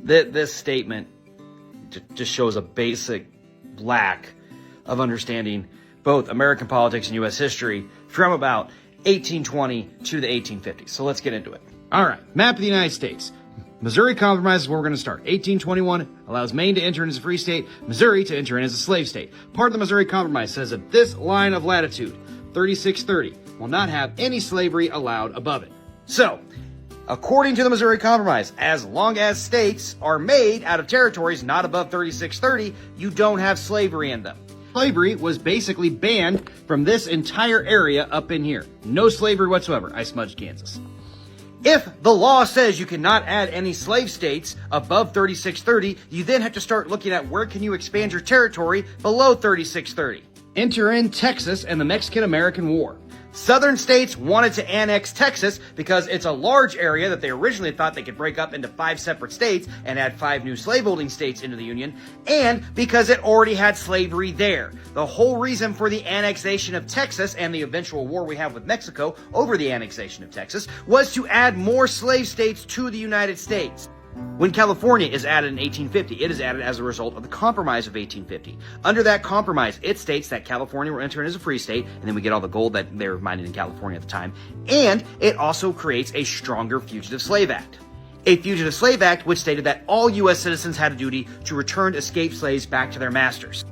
This statement just shows a basic lack of understanding both American politics and U.S. history from about 1820 to the 1850s. So let's get into it. All right, map of the United States. Missouri Compromise is where we're going to start. 1821 allows Maine to enter in as a free state, Missouri to enter in as a slave state. Part of the Missouri Compromise says that this line of latitude, 3630, will not have any slavery allowed above it. So, according to the Missouri Compromise, as long as states are made out of territories not above 3630, you don't have slavery in them. Slavery was basically banned from this entire area up in here. No slavery whatsoever. I smudged Kansas. If the law says you cannot add any slave states above 3630, you then have to start looking at where can you expand your territory below 3630. Enter in Texas and the Mexican-American War. Southern states wanted to annex Texas because it's a large area that they originally thought they could break up into 5 separate states and add 5 new slaveholding states into the Union, and because it already had slavery there. The whole reason for the annexation of Texas and the eventual war we have with Mexico over the annexation of Texas was to add more slave states to the United States. When California is added in 1850, it is added as a result of the Compromise of 1850. Under that compromise, it states that California will enter in as a free state, and then we get all the gold that they were mining in California at the time, and it also creates a stronger Fugitive Slave Act. A Fugitive Slave Act which stated that all U.S. citizens had a duty to return escaped slaves back to their masters.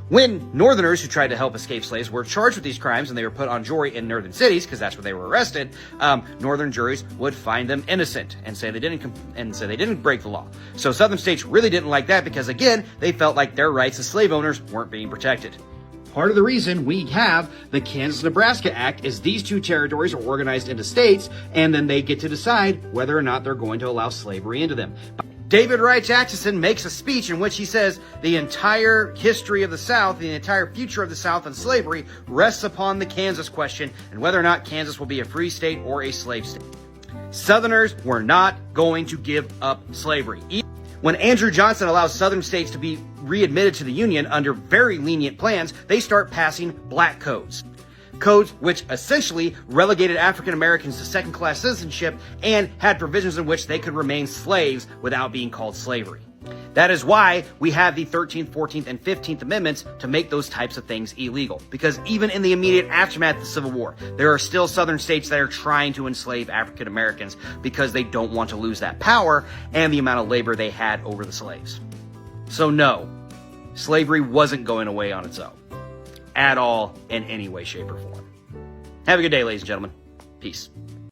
When Northerners who tried to help escape slaves were charged with these crimes and they were put on jury in northern cities, because that's where they were arrested, northern juries would find them innocent and say they didn't break the law. So southern states really didn't like that because, again, they felt like their rights as slave owners weren't being protected. Part of the reason we have the Kansas-Nebraska Act is these two territories are organized into states, and then they get to decide whether or not they're going to allow slavery into them. David Wright Atchison makes a speech in which he says the entire history of the South, the entire future of the South and slavery rests upon the Kansas question and whether or not Kansas will be a free state or a slave state. Southerners were not going to give up slavery. When Andrew Johnson allows Southern states to be readmitted to the Union under very lenient plans, they start passing black codes. Codes which essentially relegated African Americans to second-class citizenship and had provisions in which they could remain slaves without being called slavery. That is why we have the 13th, 14th, and 15th Amendments to make those types of things illegal. Because even in the immediate aftermath of the Civil War, there are still Southern states that are trying to enslave African Americans because they don't want to lose that power and the amount of labor they had over the slaves. So no, slavery wasn't going away on its own. At all, in any way, shape, or form. Have a good day, ladies and gentlemen. Peace.